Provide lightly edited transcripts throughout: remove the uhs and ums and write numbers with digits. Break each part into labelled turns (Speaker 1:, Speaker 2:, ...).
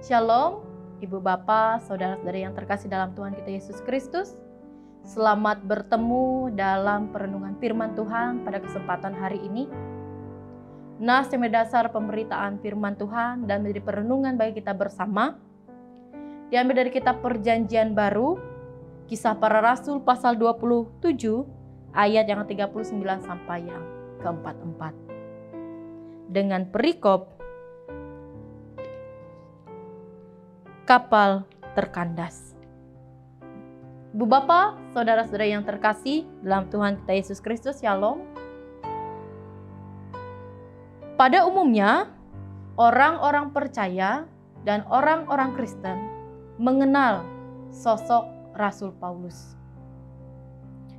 Speaker 1: Shalom, Ibu Bapa, Saudara-saudari yang terkasih dalam Tuhan kita Yesus Kristus. Selamat bertemu dalam perenungan firman Tuhan pada kesempatan hari ini. Nas yang berdasar pemberitaan firman Tuhan dan menjadi perenungan bagi kita bersama diambil dari kitab Perjanjian Baru, Kisah Para Rasul pasal 27 ayat yang ke-39 sampai yang ke-44. Dengan perikop kapal terkandas. Ibu Bapa, saudara-saudara yang terkasih dalam Tuhan kita Yesus Kristus, Shalom. Pada umumnya, orang-orang percaya dan orang-orang Kristen mengenal sosok Rasul Paulus,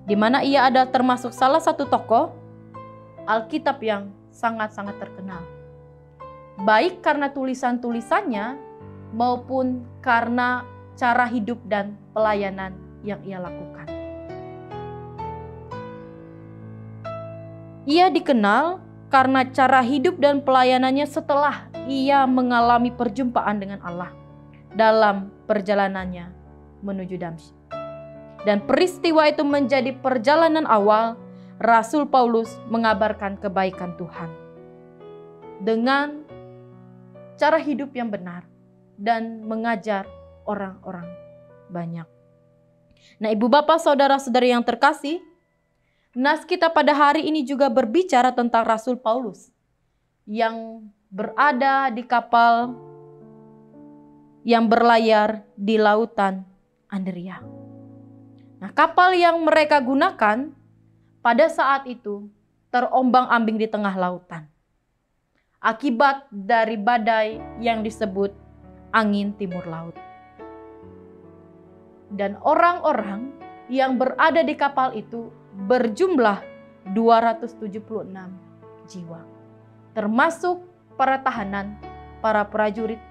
Speaker 1: di mana ia ada termasuk salah satu tokoh Alkitab yang sangat-sangat terkenal, baik karena tulisan-tulisannya maupun karena cara hidup dan pelayanan yang ia lakukan. Ia dikenal karena cara hidup dan pelayanannya setelah ia mengalami perjumpaan dengan Allah dalam perjalanannya menuju Damsyik. Dan peristiwa itu menjadi perjalanan awal Rasul Paulus mengabarkan kebaikan Tuhan dengan cara hidup yang benar dan mengajar orang-orang banyak. Nah, Ibu Bapak, saudara-saudari yang terkasih, nas kita pada hari ini juga berbicara tentang Rasul Paulus yang berada di kapal yang berlayar di lautan Adria. Nah, kapal yang mereka gunakan pada saat itu terombang-ambing di tengah lautan akibat dari badai yang disebut angin timur laut. Dan orang-orang yang berada di kapal itu berjumlah 276 jiwa, termasuk para tahanan, para prajurit,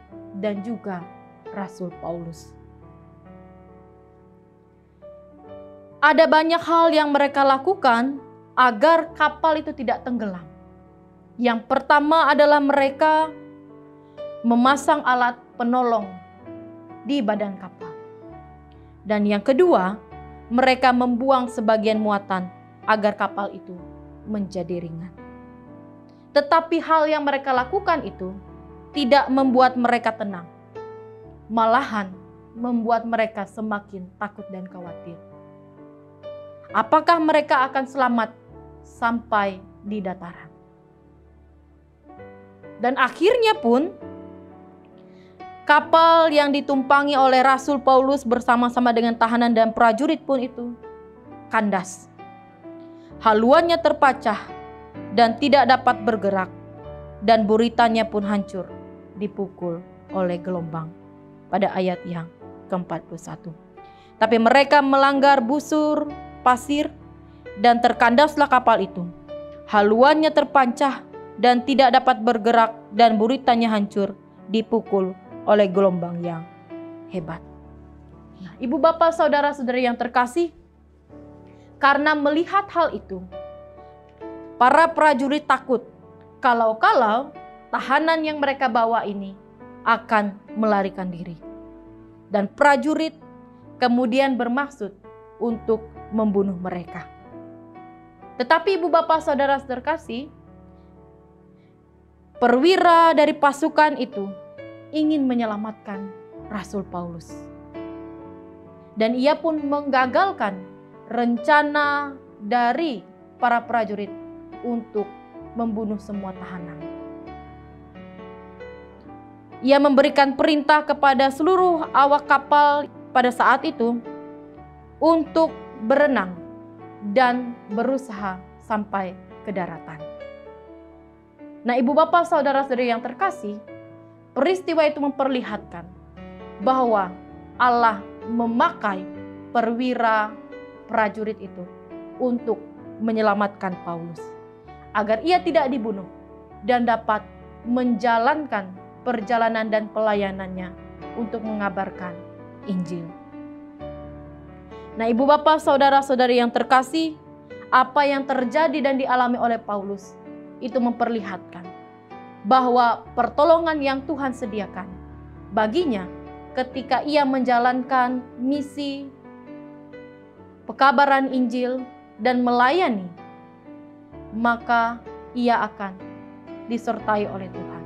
Speaker 1: dan juga Rasul Paulus. Ada banyak hal yang mereka lakukan agar kapal itu tidak tenggelam. Yang pertama adalah mereka memasang alat penolong di badan kapal. Dan yang kedua, mereka membuang sebagian muatan agar kapal itu menjadi ringan. Tetapi hal yang mereka lakukan itu tidak membuat mereka tenang. Malahan membuat mereka semakin takut dan khawatir. Apakah mereka akan selamat sampai di dataran? Dan akhirnya pun kapal yang ditumpangi oleh Rasul Paulus bersama-sama dengan tahanan dan prajurit pun itu kandas. Haluannya terpecah dan tidak dapat bergerak, dan buritannya pun hancur dipukul oleh gelombang pada ayat yang ke-41. Tapi mereka melanggar busur pasir dan terkandaslah kapal itu. Haluannya terpancah dan tidak dapat bergerak, dan buritannya hancur dipukul oleh gelombang yang hebat. Nah, Ibu Bapak, saudara-saudari yang terkasih, karena melihat hal itu, para prajurit takut kalau-kalau tahanan yang mereka bawa ini akan melarikan diri. Dan prajurit kemudian bermaksud untuk membunuh mereka. Tetapi Ibu Bapak, saudara terkasih, perwira dari pasukan itu ingin menyelamatkan Rasul Paulus. Dan ia pun menggagalkan rencana dari para prajurit untuk membunuh semua tahanan. Ia memberikan perintah kepada seluruh awak kapal pada saat itu untuk berenang dan berusaha sampai ke daratan. Nah, Ibu Bapak, saudara-saudari yang terkasih, peristiwa itu memperlihatkan bahwa Allah memakai perwira prajurit itu untuk menyelamatkan Paulus agar ia tidak dibunuh dan dapat menjalankan perjalanan dan pelayanannya untuk mengabarkan Injil. Nah, Ibu Bapak, saudara-saudari yang terkasih, apa yang terjadi dan dialami oleh Paulus itu memperlihatkan bahwa pertolongan yang Tuhan sediakan baginya ketika ia menjalankan misi pekabaran Injil dan melayani, maka ia akan disertai oleh Tuhan.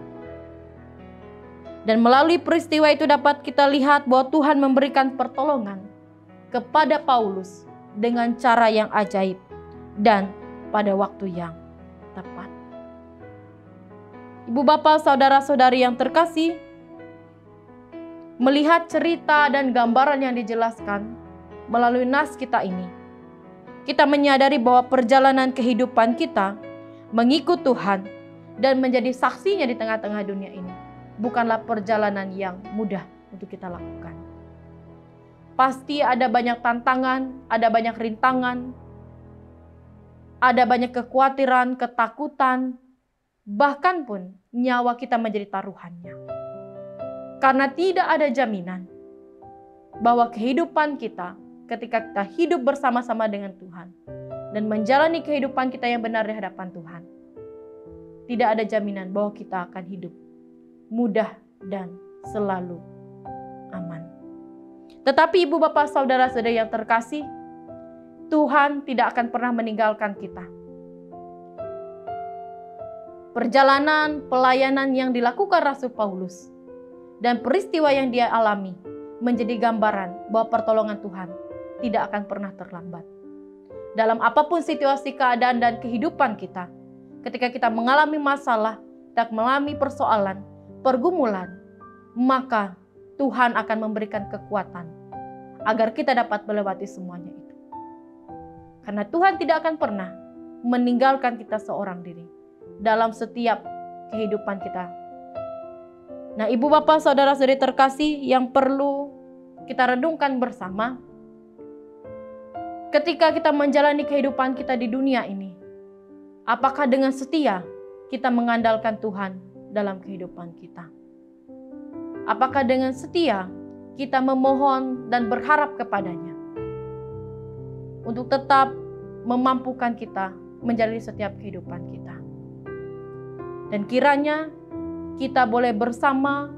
Speaker 1: Dan melalui peristiwa itu dapat kita lihat bahwa Tuhan memberikan pertolongan kepada Paulus dengan cara yang ajaib dan pada waktu yang tepat. Ibu bapak, saudara-saudari yang terkasih, melihat cerita dan gambaran yang dijelaskan melalui nas kita ini, kita menyadari bahwa perjalanan kehidupan kita mengikut Tuhan dan menjadi saksinya di tengah-tengah dunia ini bukanlah perjalanan yang mudah untuk kita lakukan. Pasti ada banyak tantangan, ada banyak rintangan, ada banyak kekhawatiran, ketakutan, bahkan pun nyawa kita menjadi taruhannya. Karena tidak ada jaminan bahwa kehidupan kita ketika kita hidup bersama-sama dengan Tuhan dan menjalani kehidupan kita yang benar di hadapan Tuhan, tidak ada jaminan bahwa kita akan hidup mudah dan selalu aman. Tetapi ibu bapak saudara-saudari yang terkasih, Tuhan tidak akan pernah meninggalkan kita. Perjalanan pelayanan yang dilakukan Rasul Paulus dan peristiwa yang dia alami menjadi gambaran bahwa pertolongan Tuhan tidak akan pernah terlambat. Dalam apapun situasi keadaan dan kehidupan kita, ketika kita mengalami masalah, kita mengalami persoalan, pergumulan, maka Tuhan akan memberikan kekuatan agar kita dapat melewati semuanya itu. Karena Tuhan tidak akan pernah meninggalkan kita seorang diri dalam setiap kehidupan kita. Nah, ibu bapak saudara-saudari terkasih yang perlu kita renungkan bersama, ketika kita menjalani kehidupan kita di dunia ini, apakah dengan setia kita mengandalkan Tuhan dalam kehidupan kita? Apakah dengan setia kita memohon dan berharap kepadanya untuk tetap memampukan kita menjalani setiap kehidupan kita? Dan kiranya kita boleh bersama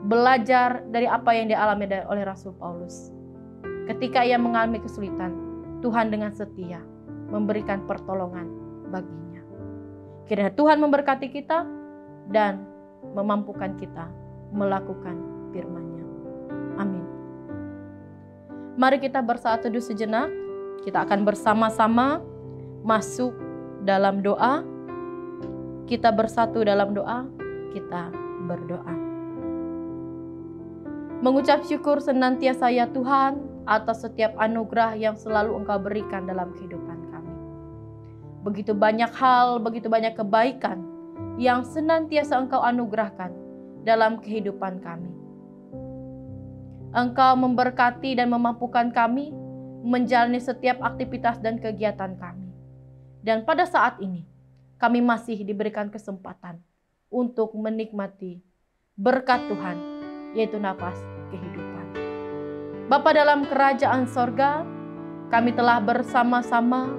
Speaker 1: belajar dari apa yang dialami oleh Rasul Paulus. Ketika ia mengalami kesulitan, Tuhan dengan setia memberikan pertolongan baginya. Kiranya Tuhan memberkati kita dan memampukan kita melakukan firman-Nya. Amin. Mari kita bersaat teduh sejenak. Kita akan bersama-sama masuk dalam doa. Kita bersatu dalam doa. Kita berdoa. Mengucap syukur senantiasa ya Tuhan atas setiap anugerah yang selalu Engkau berikan dalam kehidupan kami. Begitu banyak hal, begitu banyak kebaikan yang senantiasa Engkau anugerahkan dalam kehidupan kami. Engkau memberkati dan memampukan kami menjalani setiap aktivitas dan kegiatan kami. Dan pada saat ini, kami masih diberikan kesempatan untuk menikmati berkat Tuhan, yaitu nafas kehidupan. Bapa dalam kerajaan sorga, kami telah bersama-sama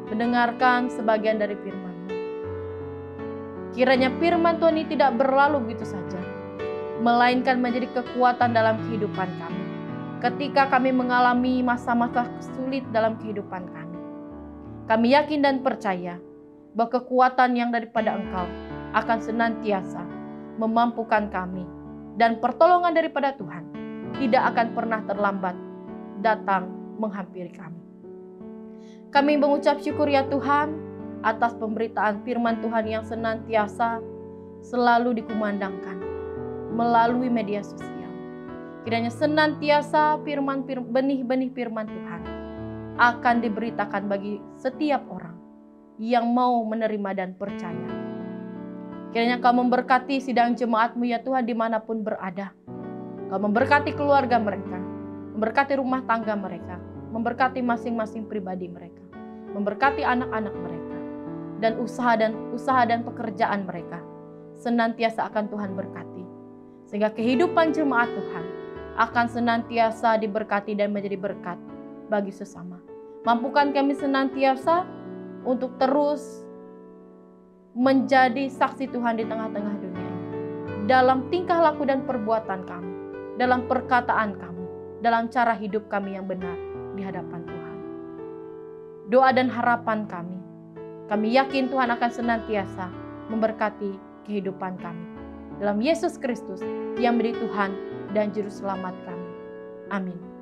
Speaker 1: mendengarkan sebagian dari firman-Mu. Kiranya firman Tuhan ini tidak berlalu begitu saja, melainkan menjadi kekuatan dalam kehidupan kami. Ketika kami mengalami masa-masa sulit dalam kehidupan kami yakin dan percaya bahwa kekuatan yang daripada Engkau akan senantiasa memampukan kami, dan pertolongan daripada Tuhan tidak akan pernah terlambat datang menghampiri kami. Kami mengucap syukur ya Tuhan atas pemberitaan firman Tuhan yang senantiasa selalu dikumandangkan melalui media sosial. Kiranya senantiasa benih-benih firman Tuhan akan diberitakan bagi setiap orang yang mau menerima dan percaya. Kiranya Kau memberkati sidang jemaat-Mu ya Tuhan dimanapun berada. Kau memberkati keluarga mereka, memberkati rumah tangga mereka, memberkati masing-masing pribadi mereka, memberkati anak-anak mereka, dan usaha dan pekerjaan mereka senantiasa akan Tuhan berkati. Sehingga kehidupan jemaat Tuhan akan senantiasa diberkati dan menjadi berkat bagi sesama. Mampukan kami senantiasa untuk terus menjadi saksi Tuhan di tengah-tengah dunia ini, dalam tingkah laku dan perbuatan kami, dalam perkataan kami, dalam cara hidup kami yang benar di hadapan Tuhan. Doa dan harapan kami yakin Tuhan akan senantiasa memberkati kehidupan kami. Dalam Yesus Kristus yang menjadi Tuhan dan Juru Selamat kami. Amin.